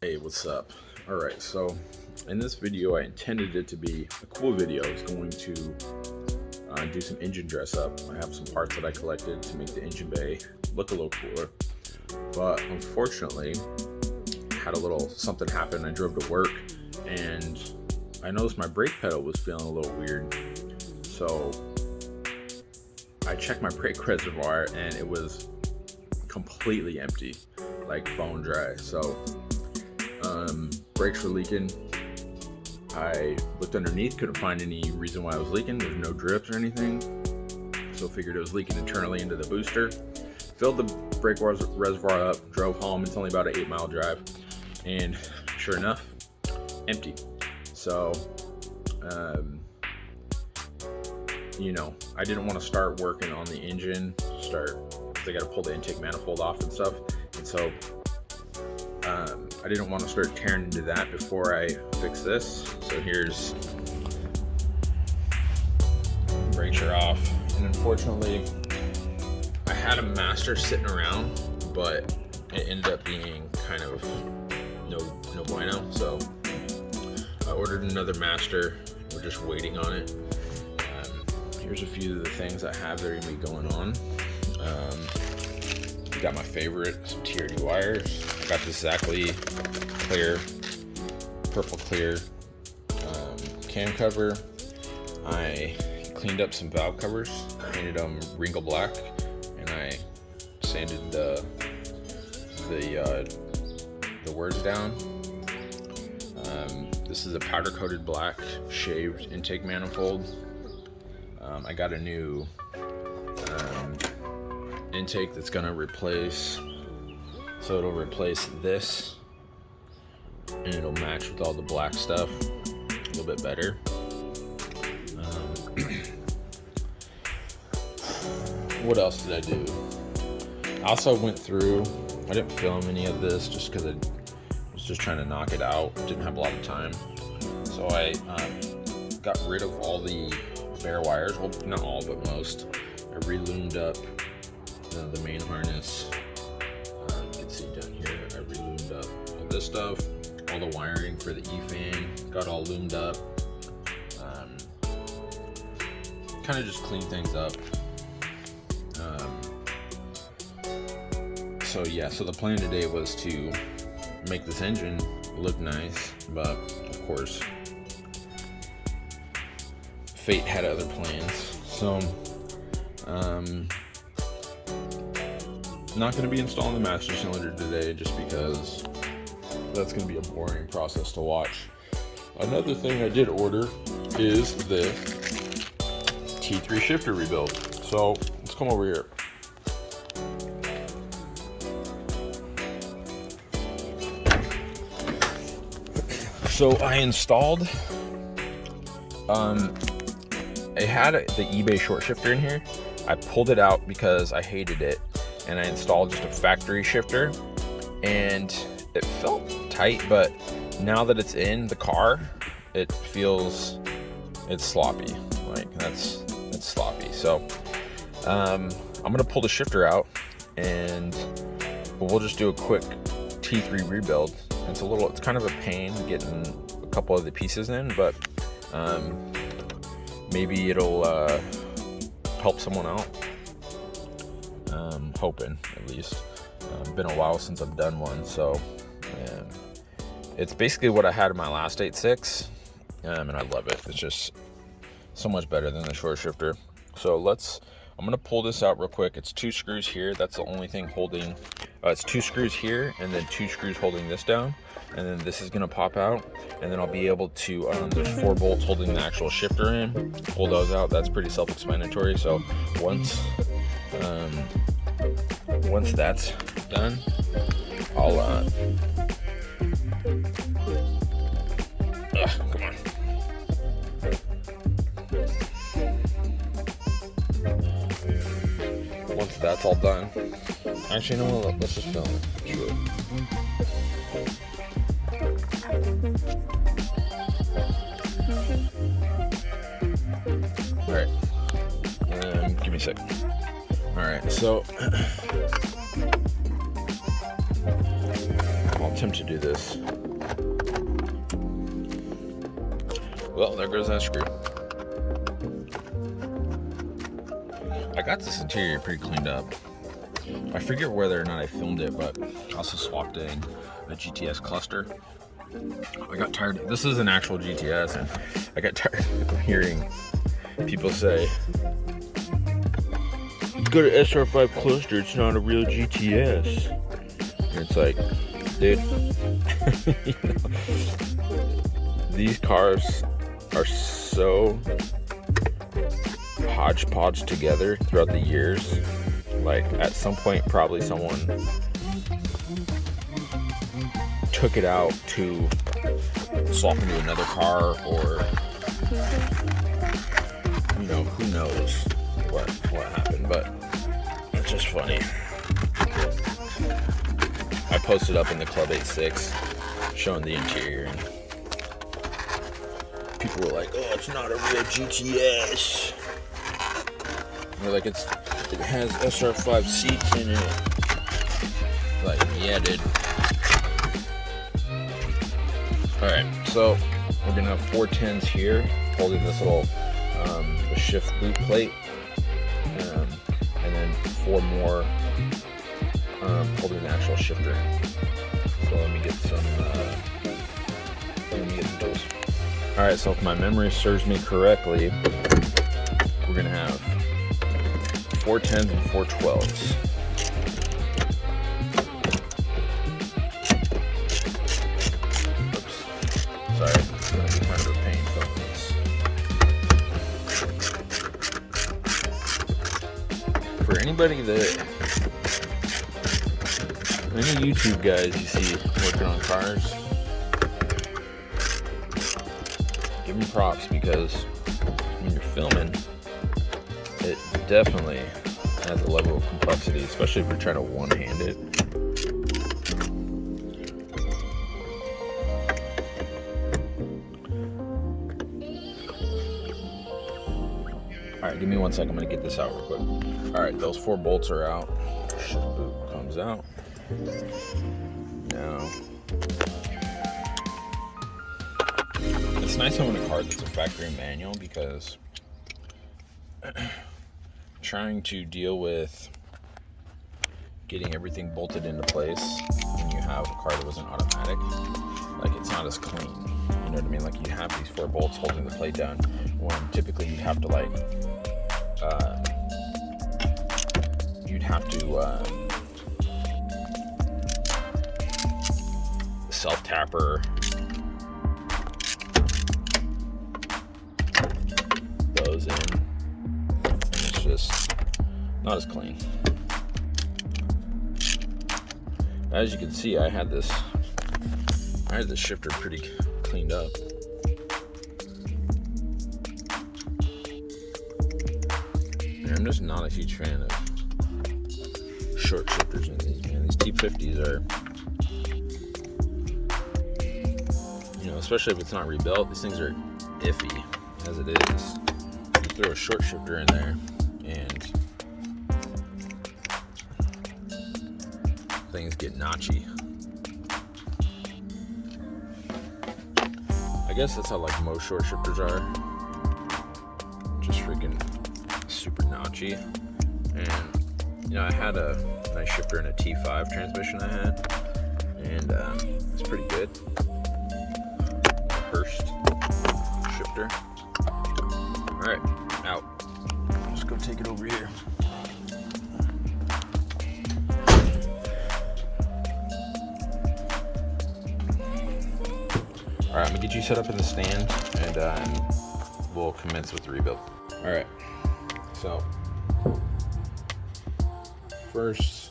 Hey, what's up? Alright, so in this video, I intended it to be a cool video. I was going to do some engine dress up. I have some parts that I collected to make the engine bay look a little cooler. But unfortunately, had a little something happen. I drove to work and I noticed my brake pedal was feeling a little weird. So I checked my brake reservoir and it was completely empty, like bone dry. So brakes were leaking. I looked underneath, couldn't find any reason why it was leaking. There's no drips or anything, so figured it was leaking internally into the booster. Filled the brake reservoir up, drove home. It's only about an 8-mile drive, and sure enough, empty. So I didn't want to start working on the engine, I got to pull the intake manifold off and stuff, and so I didn't want to start tearing into that before I fix this. So here's, brakes are off, and unfortunately I had a master sitting around, but it ended up being kind of no bueno. So I ordered another master. We're just waiting on it. Here's a few of the things I have that are gonna be going on. Got my favorite, some TRD wires. I got this exactly clear, purple clear cam cover. I cleaned up some valve covers, painted them Ringo black, and I sanded the words down. This is a powder coated black shaved intake manifold. I got a new intake that's gonna replace, so it'll replace this and it'll match with all the black stuff a little bit better. What else did I do? I also went through, I didn't film any of this just because I was just trying to knock it out, didn't have a lot of time. So I got rid of all the bare wires, well, not all but most. I re-loomed up the main harness. You can see down here, I re-loomed up all this stuff, all the wiring for the E-fan, got all loomed up. Kind of just clean things up. So the plan today was to make this engine look nice, but of course, fate had other plans. So, not going to be installing the master cylinder today just because that's going to be a boring process to watch. Another thing I did order is the T3 shifter rebuild. So let's come over here. So I installed, I had the eBay short shifter in here. I pulled it out because I hated it, and I installed just a factory shifter, and it felt tight, but now that it's in the car, it's sloppy. Like it's sloppy. So I'm gonna pull the shifter out, and we'll just do a quick T3 rebuild. It's kind of a pain getting a couple of the pieces in, but maybe it'll help someone out. Hoping, at least. Been a while since I've done one, so it's basically what I had in my last Ae86, and I love it. It's just so much better than the short shifter. So I'm gonna pull this out real quick. It's 2 screws here. That's the only thing holding. It's 2 screws here, and then 2 screws holding this down, and then this is gonna pop out, and then I'll be able to. There's 4 bolts holding the actual shifter in. Pull those out. That's pretty self-explanatory. So once that's done, I'll come on. Once that's all done, actually, no, let's just film it. Sure. All right. Give me a sec. All right. So I'll attempt to do this. Well, there goes that screw. I got this interior pretty cleaned up. I forget whether or not I filmed it, but I also swapped in a GTS cluster. I got tired. This is an actual GTS, and I got tired of hearing people say, "It's got an SR5 cluster. It's not a real GTS." And it's like, dude, these cars are so hodgepodge together throughout the years. Like, at some point, probably someone took it out to swap into another car, or, you know, who knows what happened, but it's just funny. I posted up in the Club Ae86 showing the interior, and people were like, "Oh, it's not a real GTS." And they're like, it has SR5 seats in it. Like, yeah, dude. Alright, so we're gonna have 410s here holding this little the shift boot plate, and then 4 more holding the actual shifter. So let me get some tools. Alright, so if my memory serves me correctly, we're gonna have 410s and 412s. Oops. Sorry, it's gonna be kind of a pain filming this. For anybody any YouTube guys you see working on cars, give them props, because when you're filming, it definitely has a level of complexity, especially if you're trying to one-hand it. Alright, give me 1 second, I'm gonna get this out real quick. Alright, those 4 bolts are out. Shift boot comes out. Now, it's nice having a car that's a factory manual, because trying to deal with getting everything bolted into place when you have a car that wasn't automatic, like, it's not as clean. You know what I mean? Like, you have these 4 bolts holding the plate down, when typically you'd have to, like, self-tapper those in, and it's just not as clean. As you can see, I had this shifter pretty cleaned up. And I'm just not a huge fan of short shifters in these, man. These T50s are, you know, especially if it's not rebuilt, these things are iffy as it is. You throw a short shifter in there and things get notchy. I guess that's how, like, most short shifters are. Just freaking super notchy. And, you know, I had a nice shifter in a T5 transmission I had, and it's pretty good. First shifter. Alright, out. Let's go take it over here. Alright, I'm gonna get you set up in the stand, and we'll commence with the rebuild. Alright, so first,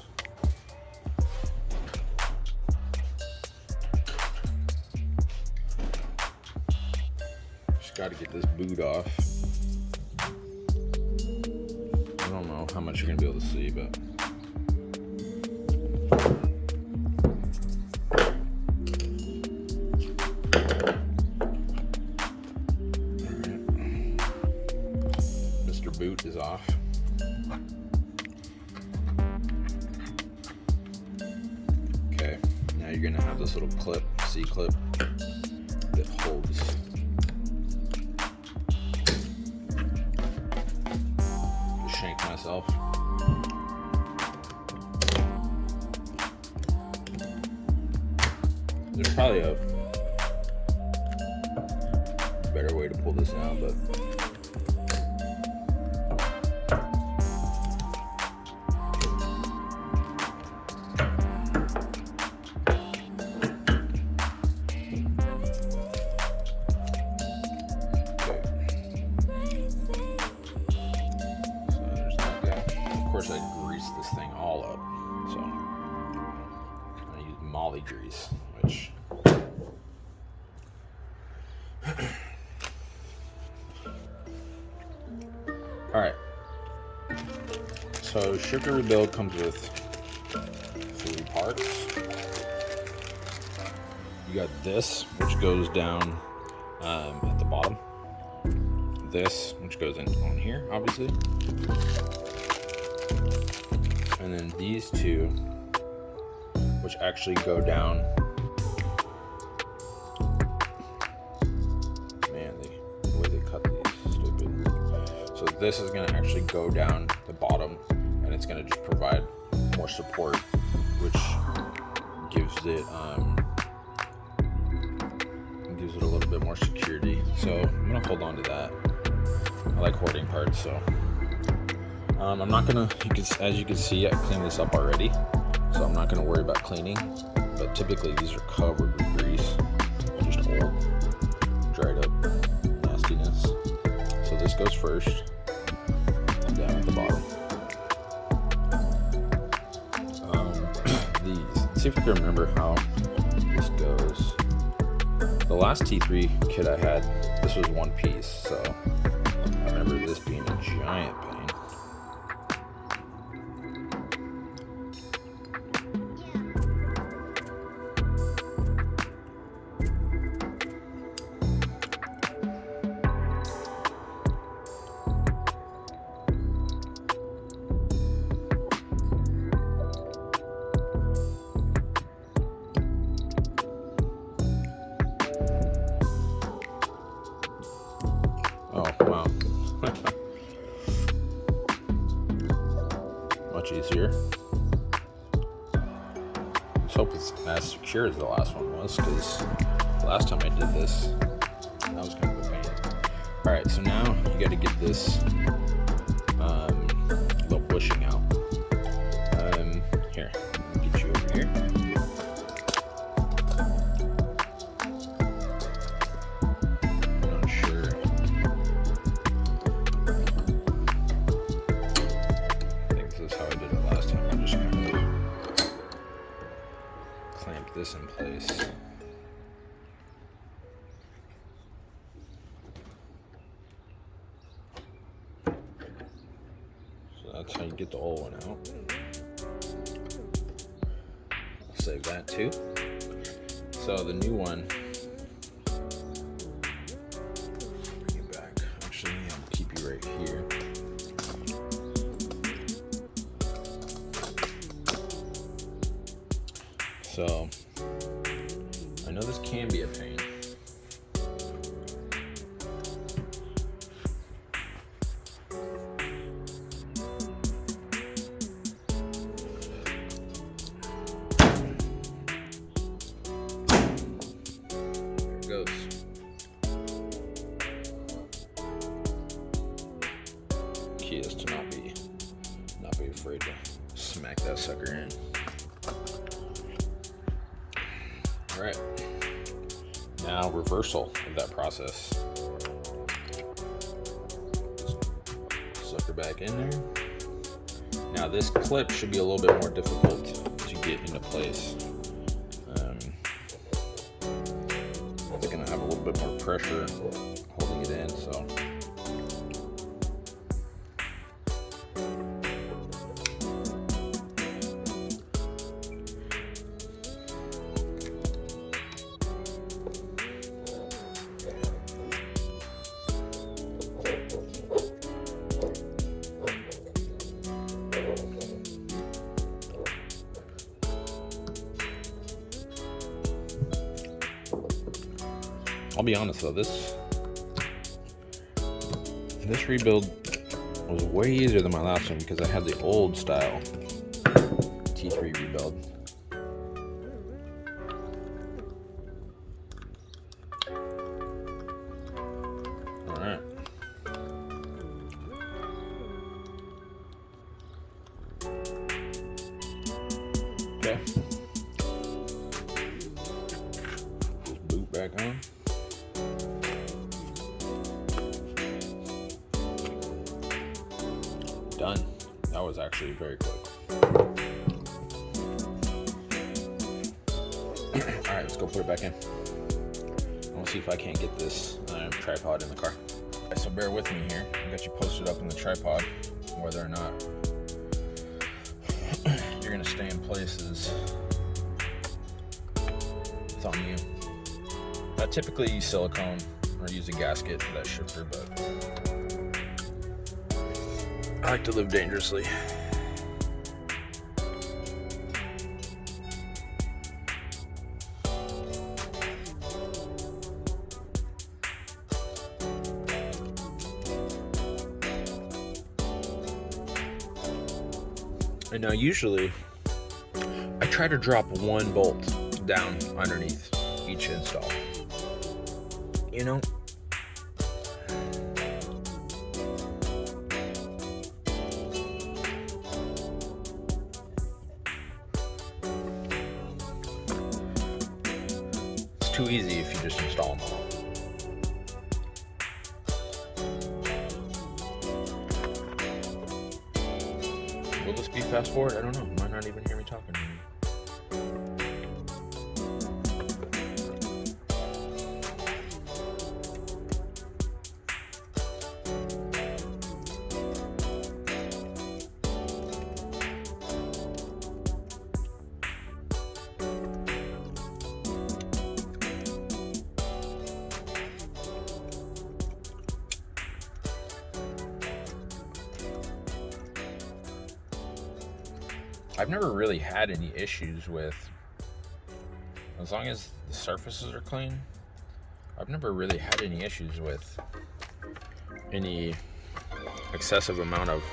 just gotta get this boot off. I don't know how much you're gonna be able to see, but boot is off. Okay, now you're gonna have this this little clip, C-clip, that holds. Shank myself. There's probably a better way to pull this out, but I grease this thing all up, so I use Molly grease, which all right. So Ship to Rebuild comes with 3 parts. You got this, which goes down at the bottom. This, which goes in on here, obviously. And then these 2, which actually go down. Man, the way they cut these, stupid. So this is gonna actually go down the bottom, and it's gonna just provide more support, which gives it a little bit more security. So I'm gonna hold on to that. I like hoarding parts, so. I'm not gonna, as you can see, I cleaned this up already, so I'm not gonna worry about cleaning, but typically these are covered with grease, just old, dried up nastiness. So this goes first, and down at the bottom. Let's see if I can remember how this goes. The last T3 kit I had, this was 1 piece, so I remember this being a giant pain. Oh, wow. Much easier. Let's hope it's as secure as the last one was, because the last time I did this, that was kind of a pain. Alright, so now you got to get this little bushing out. Here, let me get you over here. Clamp this in place. So that's how you get the old one out. I'll save that too. So the new one, bring it back. Actually, I'll keep you right here. So, I know this can be a pain. There it goes. Key is to not be afraid to smack that sucker in. All right, now reversal of that process. Sucker back in there. Now this clip should be a little bit more difficult to get into place. It's gonna have a little bit more pressure holding it in, so. I'll be honest though, this rebuild was way easier than my last one because I had the old style T3 rebuild. Alright. Okay. Just boot back on. Done. That was actually very quick. Alright, let's go put it back in. I want to see if I can't get this tripod in the car. Right, so bear with me here. I got you posted up in the tripod. Whether or not you're going to stay in places, it's on you. I typically use silicone or use a gasket for that shifter, but I like to live dangerously. And now usually I try to drop one bolt down underneath each install. You know, it's too easy if you just install them all. Will this be fast forward? I don't know. Might not even hear me talking to you. I've never really had any issues with, as long as the surfaces are clean, I've never really had any issues with any excessive amount of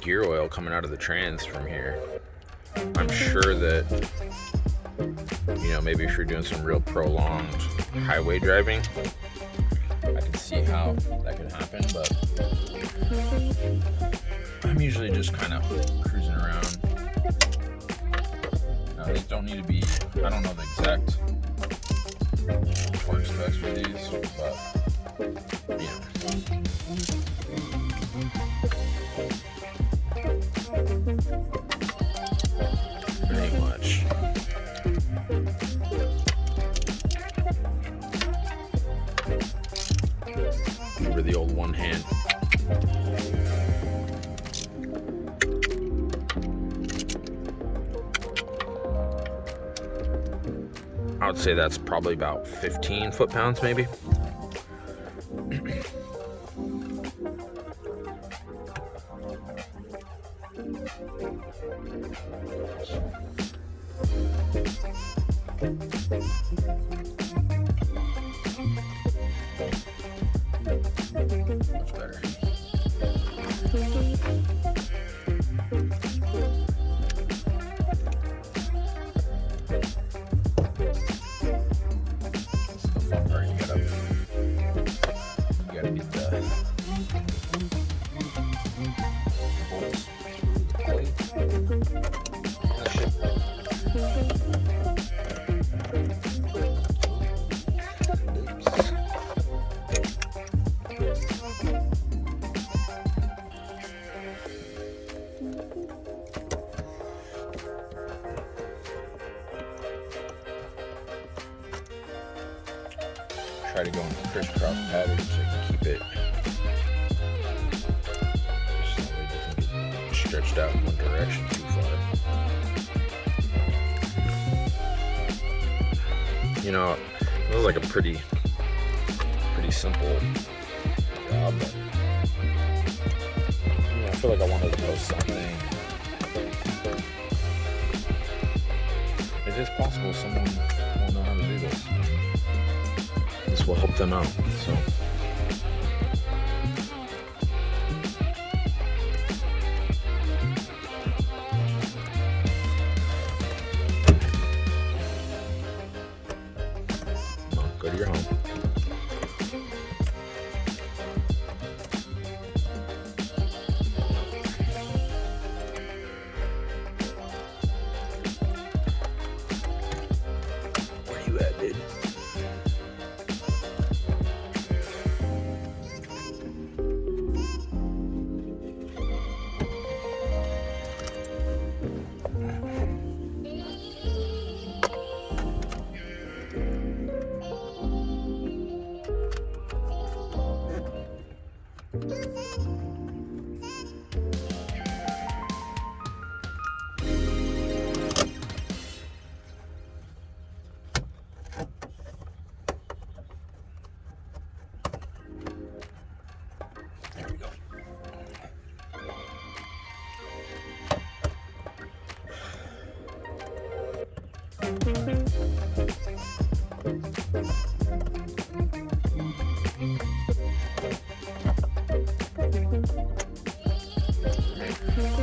gear oil coming out of the trans from here. I'm sure that, you know, maybe if you're doing some real prolonged highway driving, I can see how that could happen, but I'm usually just kind of cruising around. Now, these don't need to be, I don't know the exact torque specs for these, but, you know. It ain't much. Remember the old one hand. I would say that's probably about 15 foot-pounds, maybe. Much better. Try to go in a crisscross pattern so you can keep it so it doesn't get stretched out in one direction too far. You know, it was like a pretty simple job, but you know, I feel like I wanted to post something. It is possible someone won't know how to do this. this will help them out. So. Go to your home. Where you at, dude? There we go.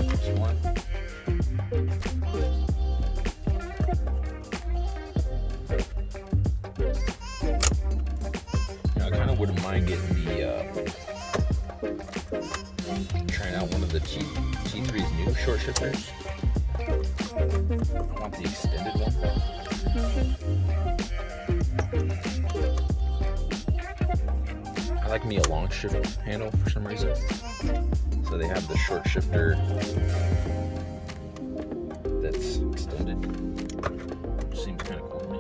Just one. Now, I kind of wouldn't mind getting trying out one of the T3's new short shifters. I want the extended one. I like me a long shift handle for some reason. So they have the short shifter that's extended. Which seems kind of cool to me.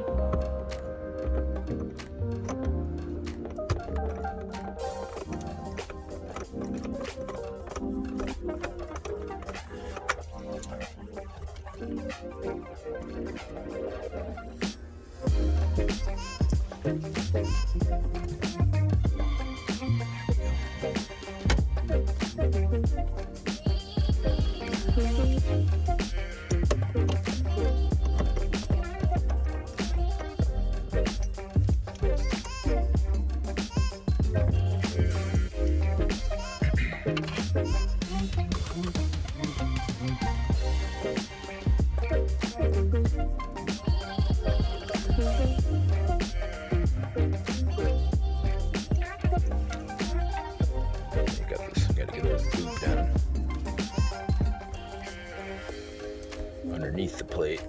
Underneath the plate.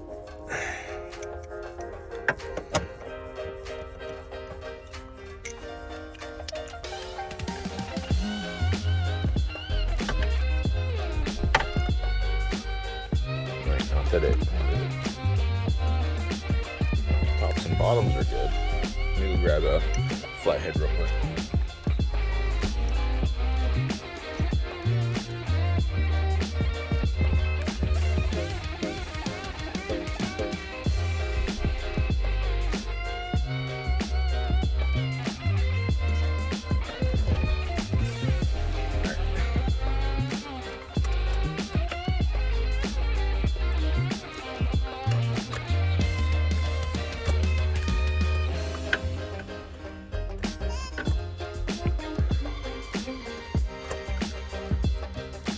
Right, not that it tops and bottoms are good. Maybe grab a flathead real quick.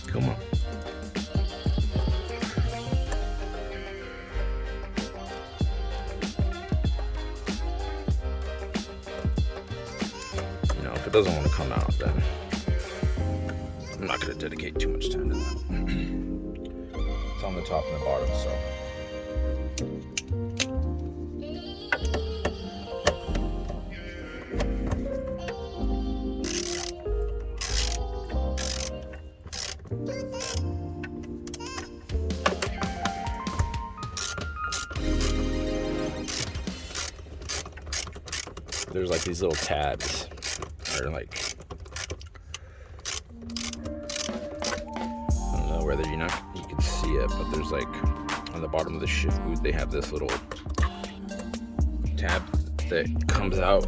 Come on. You know, if it doesn't want to come out, then I'm not going to dedicate too much time to that. It's on the top and the bottom, so. There's like these little tabs, or like, I don't know whether you can see it, but there's like on the bottom of the shift boot they have this little tab that comes out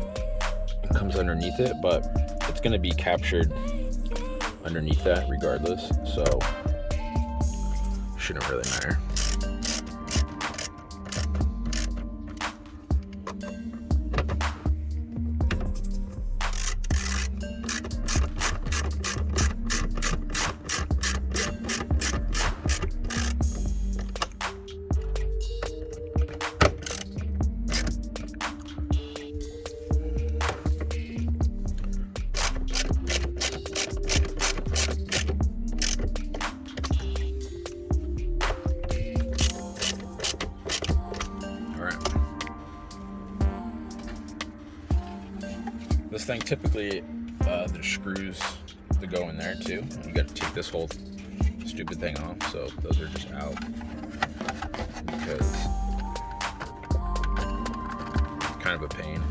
and comes underneath it, but it's going to be captured underneath that regardless, so shouldn't really matter. This thing typically, there's screws to go in there too. You got to take this whole stupid thing off, so those are just out because it's kind of a pain.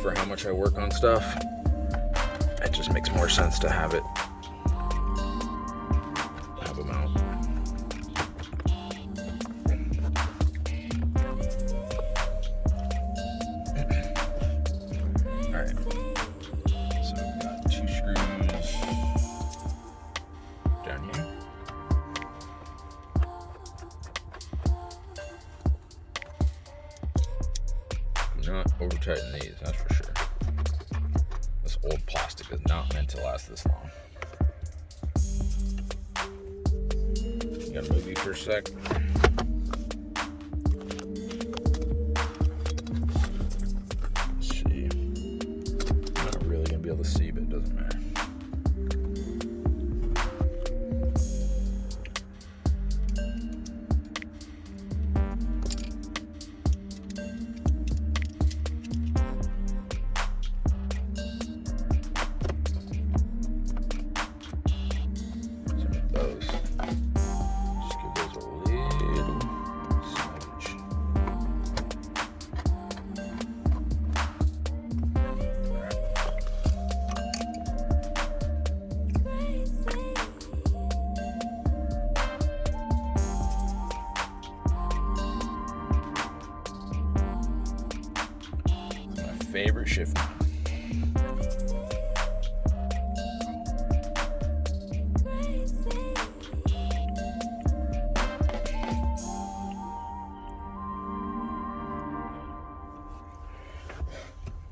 For how much I work on stuff, it just makes more sense to have them out. Alright, so we've got 2 screws down here. Do not over tighten these, that's for sure. This old plastic is not meant to last this long. You gotta move you for a sec. Let's see. I'm not really gonna be able to see, but it doesn't matter. Favorite shift.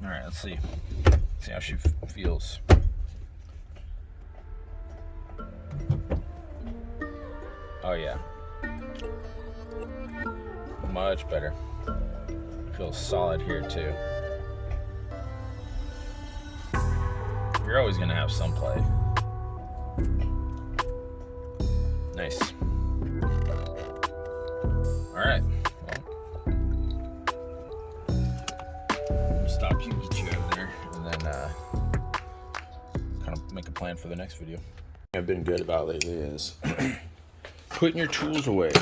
All right, let's see how she feels. Oh yeah, much better. Feels solid here too. You're always gonna have some play. Nice. All right. Well, stop you, get you out of there, and then kind of make a plan for the next video. I've been good about lately is putting your tools away.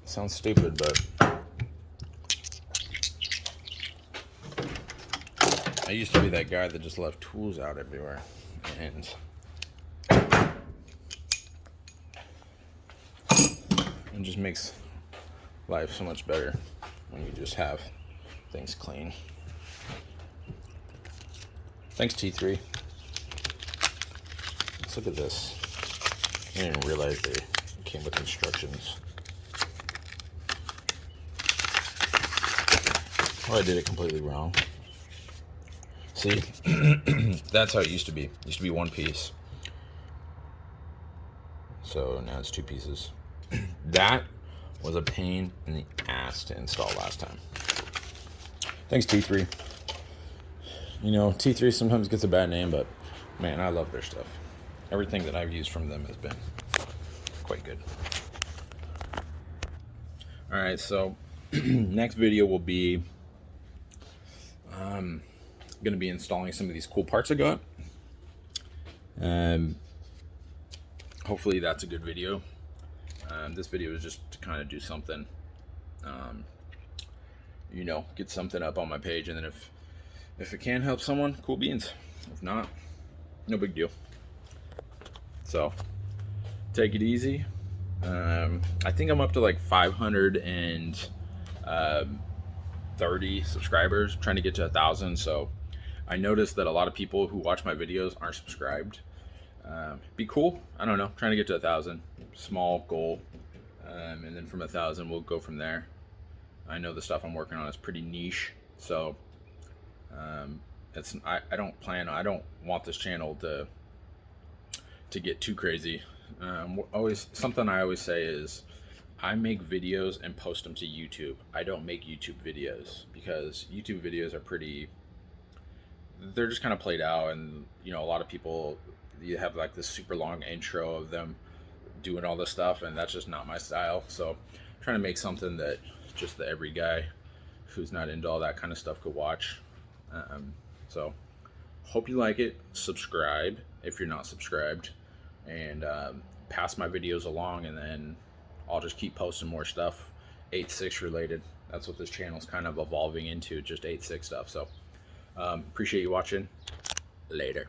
Sounds stupid, but I used to be that guy that just left tools out everywhere, and it just makes life so much better when you just have things clean. Thanks, T3. Let's look at this. I didn't even realize they came with instructions. Oh, I did it completely wrong. See, that's how it used to be. It used to be one piece. So now it's 2 pieces. That was a pain in the ass to install last time. Thanks, T3. You know, T3 sometimes gets a bad name, but man, I love their stuff. Everything that I've used from them has been quite good. All right, so next video will be going to be installing some of these cool parts I got. Hopefully that's a good video. This video is just to kind of do something, you know, get something up on my page, and then if it can help someone, cool beans. If not, no big deal. So take it easy. I think I'm up to like 530 subscribers, trying to get to 1,000. So I noticed that a lot of people who watch my videos aren't subscribed. Be cool. I don't know. Trying to get to 1,000. Small goal. And then from 1,000, we'll go from there. I know the stuff I'm working on is pretty niche. So I don't want this channel to get too crazy. Something I always say is I make videos and post them to YouTube. I don't make YouTube videos because YouTube videos are they're just kind of played out, and you know, a lot of people, you have like this super long intro of them doing all this stuff, and that's just not my style. So I'm trying to make something that just the every guy who's not into all that kind of stuff could watch. So hope you like it. Subscribe if you're not subscribed, and pass my videos along, and then I'll just keep posting more stuff Ae86 related. That's what this channel is kind of evolving into, just Ae86 stuff. So appreciate you watching. Later.